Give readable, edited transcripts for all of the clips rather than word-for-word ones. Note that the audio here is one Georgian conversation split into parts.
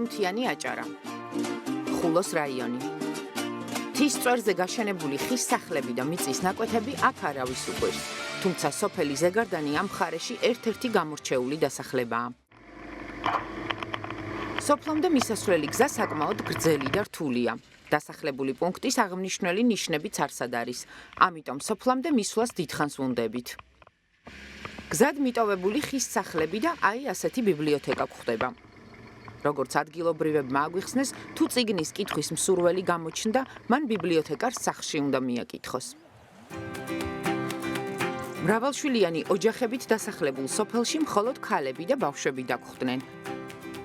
გამთიანი აჭარა. ხულოს რაიონი. მთის წვერზე გაშენებული ხის სახლები და მიწის ნაკვეთები აქ არავის უყვირს, თუმცა სოფელი ზეგარდანი ამ მხარეში ერთ-ერთი გამორჩეული დასახლებაა. სოფლამდე მისასვლელი გზა საკმაოდ გრძელი და რთულია. დასახლებული პუნქტის აღმნიშვნელი ნიშნებიც არსად არის, ამიტომ სოფლამდე მისვლას დიდხანს ვუნდებით. გზად მიტოვებული ხის სახლები და აი ასეთი ბიბლიოთეკა გვხვდება. როგორც ადგილობრივებმა აგვიხსნეს, თუ წიგნის კითხვის მსურველი გამოჩნდა, მან ბიბლიოთეკარს სახლში უნდა მიაკითხოს. მრავალშვილიანი ოჯახებით დასახლებულ სოფელში მხოლოდ ქალები და ბავშვები დაგხვდნენ.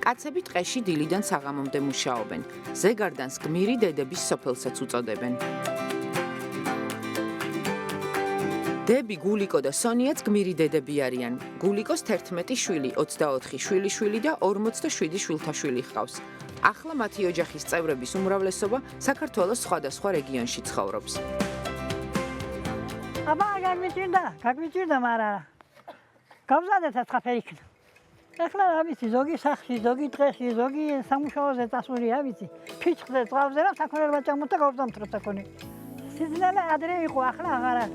კაცები ტყეში დილიდან საღამომდე მუშაობენ. ზეგარდანს გმირი დედების სოფელსაც უწოდებენ. დები, გულიკო და სონიაც გმირი დედები არიან. გულიკოს 11 შვილი, 24 შვილიშვილი და 47 შვილთაშვილი ჰყავს. ახლა მათი ოჯახის წევრების უმრავლესობა საქართველოს სხვადასხვა რეგიონში ცხოვრობს. აბა, გაგმიჭირდა, მაგრამ გავზადეთ აცხაფერი იქნა. ეხლა რა ვიცი, ზოგი სახლში, ზოგი ტყეში, ზოგი სამუშაოზე წასულია, ვიცი. ფიჭხზე წავზე რა საქონელმა ჩამოთა გავზამთროთ საქონე. სიზნელე ადრე იყო, ახლა აღარა.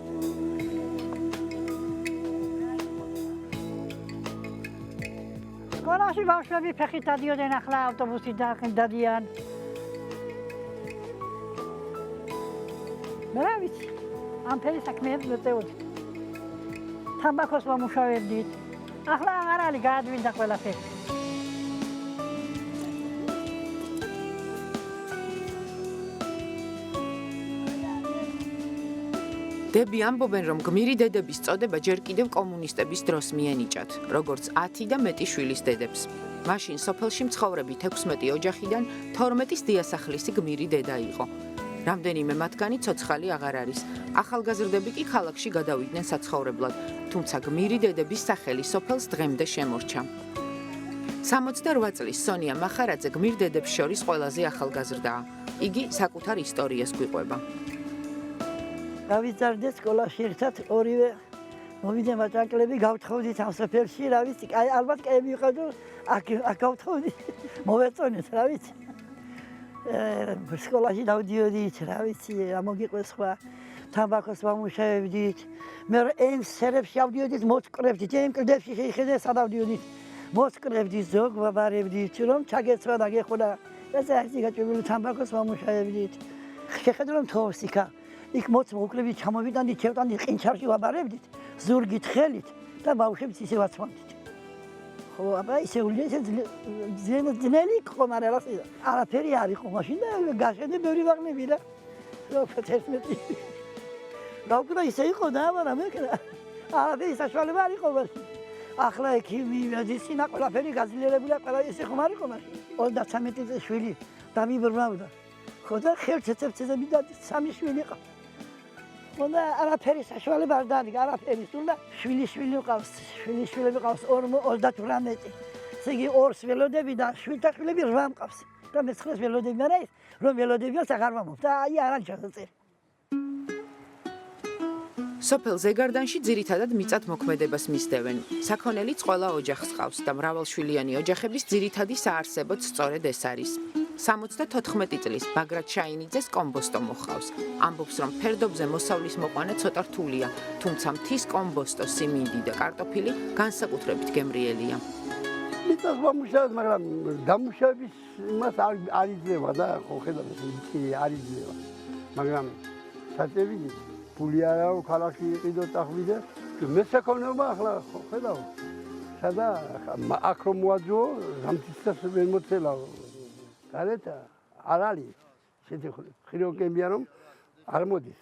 სკოლაში ბავშვები ფეხით დადიოდნენ, ახლა ავტობუსით დადიან. რა ვიცი, ამ ფერი საქმეებს ვეწეოდი. თამბაქოს ვამუშავებდით. ახლა აღარ არის, გაადვინდა ყველაფერი. დები ამბობენ, რომ გმირი დედების წოდება ჯერ კიდევ კომუნისტების დროს მიენიჭათ, როგორც 10 და მეტი შვილის დედებს. მაშინ სოფელში მცხოვრები 16 ოჯახიდან 12-ის დიასახლისი გმირი დედა იყო. რამდენიმე მათგანი ცოცხალი აღარ არის. ახალგაზრდები კი ქალაქში გადავიდნენ საცხოვრებლად, თუმცა გმირი დედების სახელი სოფელს დღემდე შემორჩა. 68 წლის სონია მახარაძე გმირ დედებს შორის ყველაზე ახალგაზრდაა. იგი საკუთარ ისტორიას გვიყვება. გავიზარდეთ სკოლაში ერთად, ორივე მოვიდა მაჭაკლები, გავთხოვდით ამ სოფელში, რა ვიცი, ალბათ კაი ვიყავდო, აქ გავთხოვდით, მოვეწონეთ, რა ვიცი. სკოლაში დავდიოდით, რა ვიცი, ამოგიყვეს სხვა, თამბაქოს ვამუშავებდით, მე იმ სერებში ავდიოდით, მოწკრებდით, იმ კლდებში შეიხედეთ, სადავდიოდით, მოწკრებდით, ზოგ ვაბარებდით, რომ ჩაგეცვა და გეხოდა, ესე ახსი გაჭირებული თამბაქოს ვამუშავებდით. შეხედო რომ თოვს იქა, იქ მოკლებით ჩამოვიდანდით, შევტანდით ყინჩარში ვაბარებდით, ზურგით, ხელით და ბავშვებს ისე ვაცმამდით. ხო, აბა ისეული ესე ძნელი იყო, მაგრამ არაფერი არ იყო მაშინ და გაშენე ბევრი ვაღნები და როგორც 11. გავკრა ისე იყო და მაგრამ არაფერი საშუალება არ იყო მაშინ. ახლა ექიმი, მედიცინა, ყველაფერი გაძლიერებულია, ყველა ისე ხომ არ იყო მაშინ. 33 წლის შვილი დამიბრმავდა. ხო და ხელცეცებზე მიდადი 3 შვილი ყავს. და არაფერი საშუალება არ დაადგა, არაფერი სულ და შვილიშვილი ყავს, შვილიშვილები ყავს 38. ესე იგი 2 ველოდები და შვილთაშვილები 8 ყავს. და მე-9 ველოდები, მაგრამ რომ ველოდებიოს აღარ ვამობ და აი არ ჩასაწერი. სოფელ ზეგარდანში ძირითადად მიწათმოქმედებას მისდევენ. საქონელიც ყველა ოჯახს ყავს და მრავალშვილიანი ოჯახების ძირითადი საარსებოც სწორედ ეს არის. 74 წლის ბაგრატ შაინიძეს კომბოსტო მოჰყავს. ამბობს, რომ ფერდობზე მოსავლის მოყვანა ცოტა რთულია, თუმცა მთის კომბოსტო, სიმინდი და კარტოფილი განსაკუთრებით გემრიელია. მიწას ვამუშავებ, მაგრამ დამუშავების იმას არ იძლევა და ხო ხედავთ, არ იძლევა. მაგრამ საწევიდი ფული არ აქვს, ქალაქში იყიდო წახვიდე, მე საქონელობა ახლა ხო ხედავ. სადა აქ რომ მოაძო, გამთისას ვერ მოცელავ. გარეთ არ არის შეთანხმება. ხიროკებია რომ არ მოდის.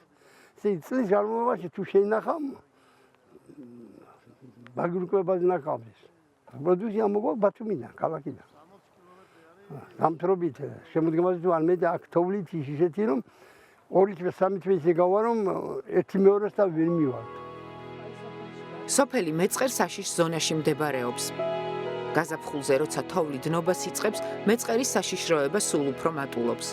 წლის განმავლობაში თუ შეინახავ ბაგრუკვებას ნახავდეს. პროდუქცია მოგვაქვს ბათუმიდან, ქალაქიდან. გამთრობით შემოდგომაზე თუ არ მე და აქ თოვლით ისეთი რომ 2 თვე 3 თვე ისე გავა რომ ერთი მეორეს და ვერ მივარ. სოფელი მეწყერ საშიშ ზონაში მდებარეობს. გაზაფხულზე როცა თოვლი დნობას იწყებს, მეწყერის საშიშროება სულ უფრო მატულობს.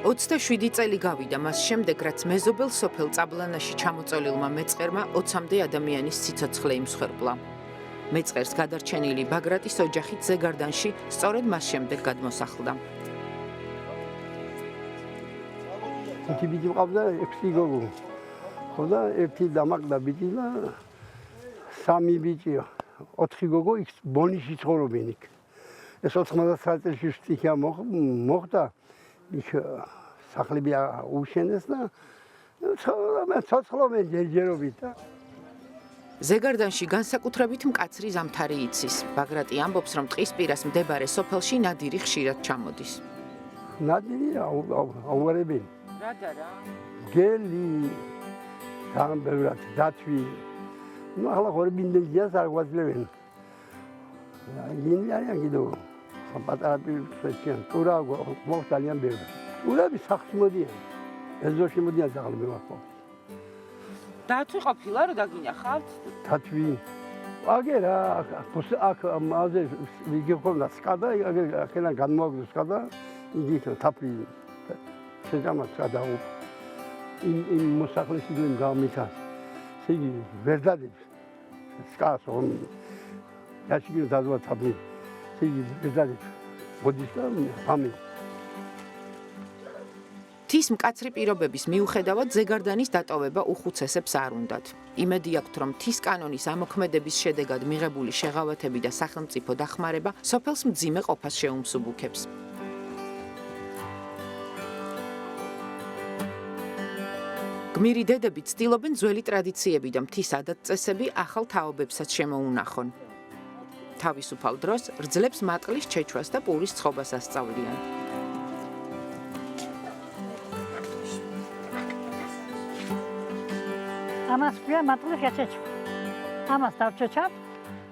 27 წელი გავიდა მას შემდეგ, რაც მეზობელ სოფელ წაბლანაში ჩამოწოლილმა მეწყერმა 20-მდე ადამიანის სიცოცხლე იმსხვერპლა. მეწყერს გადარჩენილი ბაგრატის ოჯახით ზეგარდანში სწორედ მას შემდეგ გადმოსახლდა. ერთი ბიჭი მყავდა 6 გოგო. ხო და ერთი დამაყდა ბიჭი და 3 ბიჭია. 4 გოგო იქ ბონიში ცხოვრობენ იქ. ეს 99 წელს სტიქია მოხდა. იქ სახლები უშენეს და ცოცხლობენ ჯერჯერობით და ზეგარდანში განსაკუთრებით მკაცრი ზამთარი იცის. ბაგრატი ამბობს, რომ ტყის პირას მდებარე სოფელში ნადირი ხშირად ჩამოდის. ნადირი აუარებენ. რატა რა? გელი ძალიან ბევრად დათვი. ნუ ახლა ხორბინდენს არ გვაძლევენ. იგი არიან კიდევ პატარა პირშენ ტურა მოხ ძალიან ბევრი. ტურები სახლში მოდიან. ეზოში მოდიან სახლში ვახო. დათვი ყოფილა რომ დაგინახავთ? დათვი აგერა აქ მასე ვიგი ხონდა სკადა აქედან განმოაგდო სკადა იგი თაფლი შეჯამა სკადა იმ მოსახლეობიდან გამიტას იგი ვერ დადებს სკას on ящики დადვა თაფლი იგი ვერ დადებს მოდის და ამი თის მკაცრი პირობების მიუხედავად ზეგარდანის დატოვება უხუცესებს არ უნდათ. იმედი აქვთ, რომ თის კანონის ამოქმედების შედეგად მიღებული შეღავათები და სახელმწიფო დახმარება სოფელს მძიმე ყოფას შეუმსუბუქებს. გმირი დედები ცდილობენ ძველი ტრადიციები და მთის ადათ-წესები ახალ თაობებსაც შემოუნახონ. თავისუფალ დროს რძლებს მატყლის ჩეჩვას და პურის ცხობას ასწავლიან. ამას ქვია მატყლის შეჩეჩვა. ამას დავჩეჩავ,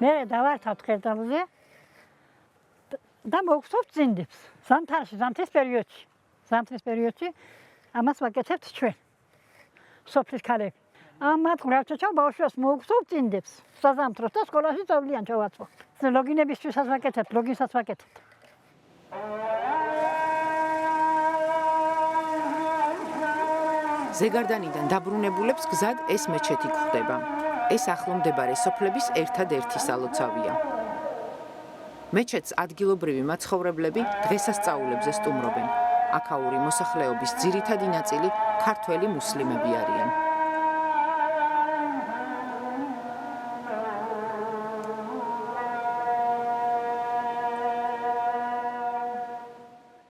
მე დავართავ ხერდალზე და მოვხსოვ წინდებს. ზამთრის პერიოდში ამას ვაკეთებთ ჩვენ. სოფლის ქალები. ამ მატყლს დავჩეჩავ, ბავშვებს მოვხსოვ წინდებს. საზამთროს და სკოლაში წავლიან ჩავაცვა. ლოგინებისთვისაც ვაკეთებთ, ლოგინსაც ვაკეთებთ. ზეგარდანიდან დაბრუნებულებს გზად ეს მეჩეთი გვხვდება. ეს ახლო მდებარე სოფლების ერთადერთი სალოცავია. მეჩეთს ადგილობრივი მაცხოვრებლები დღესასწაულებზე სტუმრობენ. აქაური მოსახლეობის ძირითადი ნაწილი ქართველი მუსლიმები არიან.